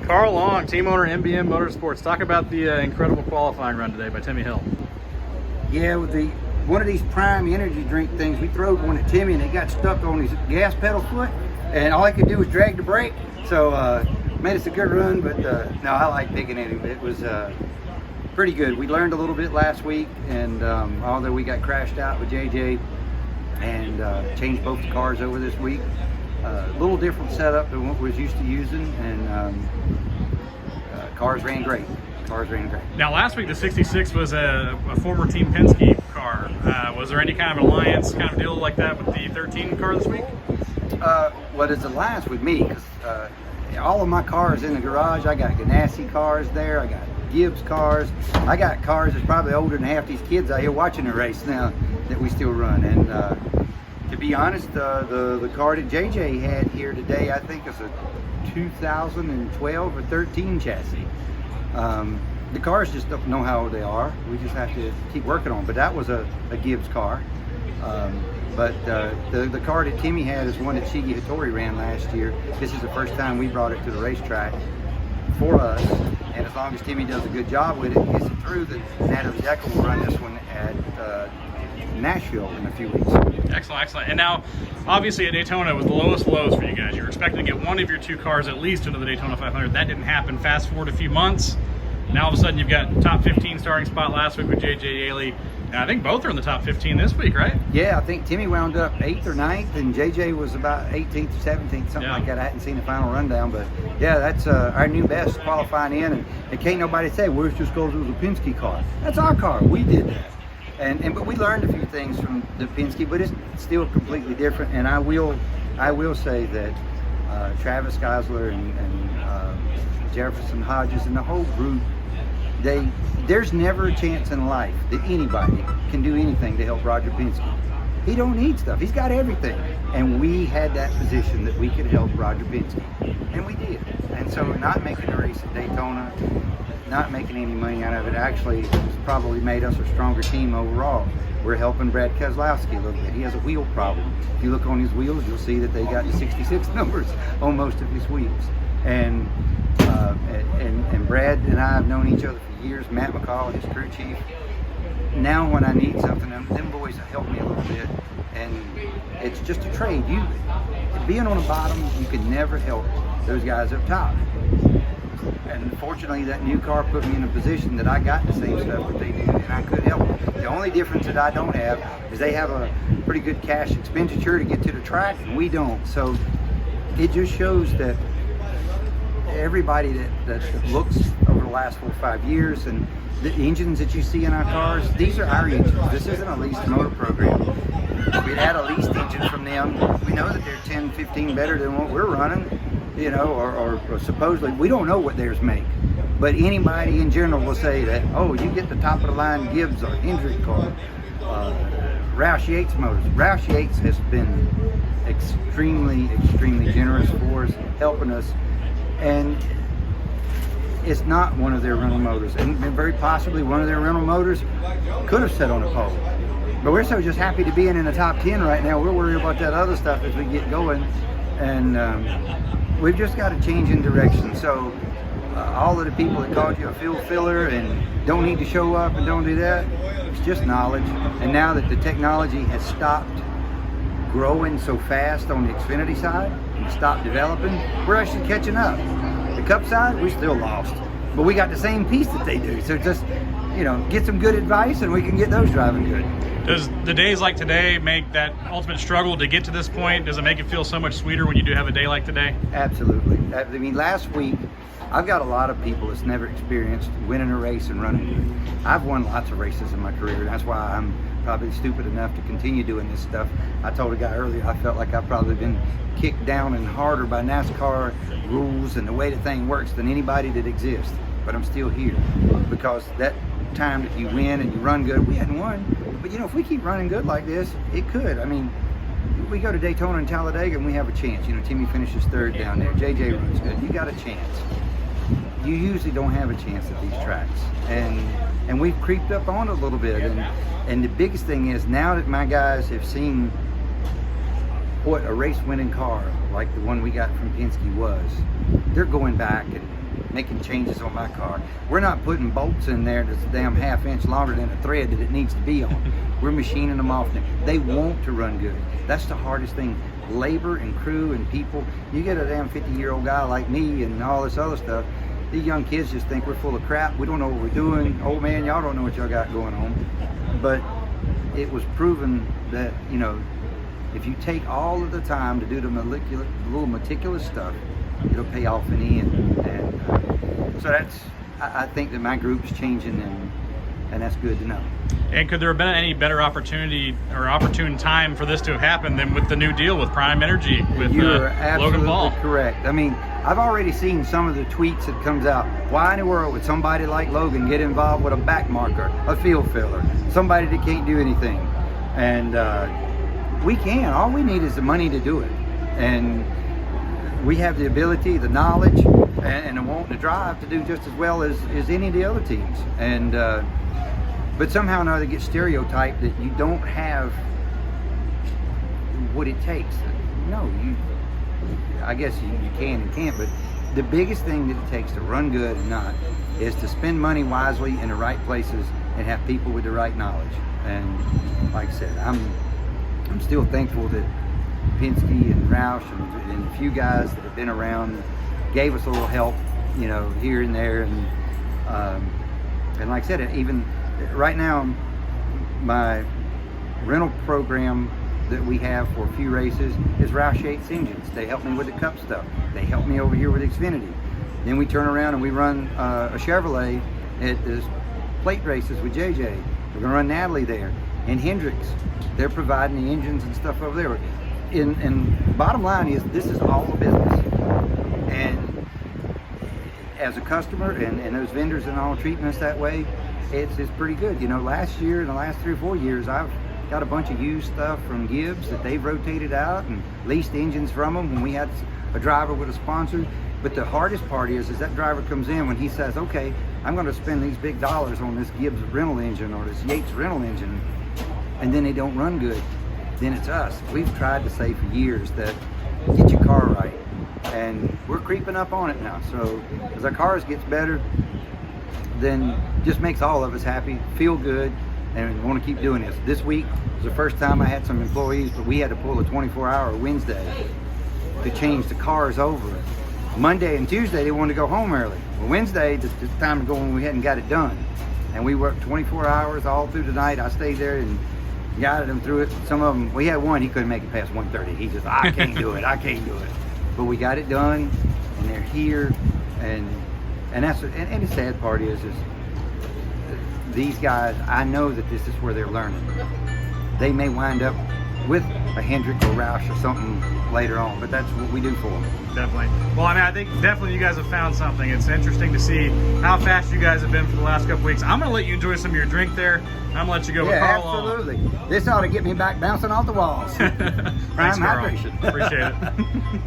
Carl Long, team owner, MBM Motorsports. Talk about the incredible qualifying run today by Timmy Hill. Yeah, with one of these prime energy drink things, we throwed one at Timmy and it got stuck on his gas pedal foot, and all he could do was drag the brake. So made us a good run, but no, I like picking at him. It was pretty good. We learned a little bit last week, and although we got crashed out with JJ and changed both the cars over this week, a little different setup than what we was used to using, and cars ran great. Now, last week the 66 was a former Team Penske car. Was there any kind of alliance kind of deal like that with the 13 car this week? Well, it's alliance with me, because all of my cars in the garage. I got Ganassi cars there. I got Gibbs cars. I got cars that's probably older than half these kids out here watching the race now that we still run. And to be honest, the car that JJ had here today, I think is a 2012 or 13 chassis. The cars just don't know how old they are. We just have to keep working on them. But that was a Gibbs car. But the car that Timmy had is one that Shigi Hattori ran last year. This is the first time we brought it to the racetrack for us. And as long as Timmy does a good job with it, gets it through, then Natalie Decker will run this one at Nashville in a few weeks. Excellent, excellent. And now, obviously at Daytona was the lowest lows for you guys. You were expecting to get one of your two cars at least into the Daytona 500. That didn't happen. Fast forward a few months. Now all of a sudden you've got top 15 starting spot last week with JJ Yeley. And I think both are in the top 15 this week, right? Yeah, I think Timmy wound up 8th or 9th, and JJ was about 18th or 17th, something like that. I hadn't seen the final rundown, but yeah, that's our new best qualifying in. And can't nobody say, well, it's just because it was a Penske car. That's our car. We did that. But we learned a few things from the Penske, but it's still completely different. And I will say that Travis Geisler and Jefferson Hodges and the whole group, there's never a chance in life that anybody can do anything to help Roger Penske. He don't need stuff. He's got everything. And we had that position that we could help Roger Penske. And we did. And so not making a race at Daytona, not making any money out of it, actually has probably made us a stronger team overall. We're helping Brad Keselowski a little bit. He has a wheel problem. If you look on his wheels, you'll see that they got the 66 numbers on most of his wheels. And Brad and I have known each other for years. Matt McCall, his crew chief. Now when I need something, them boys have helped me a little bit. And it's just a trade. Being on the bottom, you can never help those guys up top. And fortunately, that new car put me in a position that I got the same stuff that they did, and I could help them. The only difference that I don't have is they have a pretty good cash expenditure to get to the track, and we don't. So it just shows that everybody that looks over the last 4 or 5 years, and the engines that you see in our cars, these are our engines. This isn't a leased motor program. If we'd had a leased engine from them, we know that they're 10, 15 better than what we're running, you know, or supposedly. We don't know what theirs make. But anybody in general will say that, oh, you get the top of the line Gibbs or Hendrick car, Roush Yates motors. Roush Yates has been extremely generous for us, helping us. And it's not one of their rental motors, and very possibly one of their rental motors could have sat on a pole. But we're so just happy to be in the top 10 right now. We'll worry about that other stuff as we get going, and we've just got to change in direction. So all of the people that called you a fuel filler and don't need to show up and don't do that, it's just knowledge. And now that the technology has stopped growing so fast on the Xfinity side and stopped developing, we're actually catching up. The Cup side, we still lost, but we got the same piece that they do. So just, you know, get some good advice and we can get those driving good. Does the days like today make that ultimate struggle to get to this point? Does it make it feel so much sweeter when you do have a day like today? Absolutely. I mean, last week, I've got a lot of people that's never experienced winning a race and running good. I've won lots of races in my career. That's why I'm probably stupid enough to continue doing this stuff. I told a guy earlier, I felt like I've probably been kicked down and harder by NASCAR rules and the way the thing works than anybody that exists. But I'm still here because that time that you win and you run good, we hadn't won. But you know, if we keep running good like this, it could. I mean, we go to Daytona and Talladega and we have a chance. You know, Timmy finishes 3rd down there. JJ runs good. You got a chance. You usually don't have a chance at these tracks. And we've creeped up on it a little bit. And the biggest thing is now that my guys have seen what a race winning car like the one we got from Penske was, they're going back and making changes on my car. We're not putting bolts in there that's a damn half-inch longer than a thread that it needs to be on. We're machining them off. They want to run good. That's the hardest thing. Labor and crew and people. You get a damn 50-year-old guy like me and all this other stuff, these young kids just think we're full of crap. We don't know what we're doing. Old man, y'all don't know what y'all got going on. But it was proven that, you know, if you take all of the time to do the little meticulous stuff, it'll pay off in the end. And so that's, I think that my group's changing, and that's good to know. And could there have been any better opportunity or opportune time for this to have happened than with the new deal with Prime Energy with You're absolutely Logan Paul? Correct. I mean, I've already seen some of the tweets that comes out. Why in the world would somebody like Logan get involved with a back marker, a field filler, somebody that can't do anything? And we can. All we need is the money to do it. And we have the ability, the knowledge, and the want to drive to do just as well as any of the other teams. And but somehow or another get stereotyped that you don't have what it takes. No, I guess you can and can't, but the biggest thing that it takes to run good and not is to spend money wisely in the right places and have people with the right knowledge. And like I said, I'm still thankful that Penske and Roush and a few guys that have been around gave us a little help, you know, here and there. And like I said, even right now, my rental program that we have for a few races is Roush Yates engines. They help me with the Cup stuff. They help me over here with Xfinity. Then we turn around and we run a Chevrolet at the plate races with JJ. We're gonna run Natalie there. And Hendricks, they're providing the engines and stuff over there. And bottom line is, this is all a business. And as a customer and those vendors and all treating us that way, it's pretty good. You know, last year, in the last 3 or 4 years, I've got a bunch of used stuff from Gibbs that they've rotated out and leased engines from them when we had a driver with a sponsor. But the hardest part is that driver comes in when he says, okay, I'm going to spend these big dollars on this Gibbs rental engine or this Yates rental engine, and then they don't run good. Then it's us. We've tried to say for years that get your car right, and we're creeping up on it now. So as our cars gets better, then just makes all of us happy, feel good, and we want to keep doing this. This week was the first time I had some employees, but we had to pull a 24-hour Wednesday to change the cars over. Monday and Tuesday they wanted to go home early. Well, Wednesday, the time to go when we hadn't got it done, and we worked 24 hours all through the night. I stayed there and guided them through it. Some of them, we had one, he couldn't make it past 1:30. He just, I can't do it, I can't do it. But we got it done, and they're here, and that's, and the sad part is these guys, I know that this is where they're learning. They may wind up with a Hendrick or Roush or something later on, but that's what we do for them. Definitely. Well, I mean, I think definitely you guys have found something. It's interesting to see how fast you guys have been for the last couple weeks. I'm going to let you enjoy some of your drink there. I'm going to let you go with Carl. Absolutely. This ought to get me back bouncing off the walls. Thanks, Carl. Hydration. Appreciate it.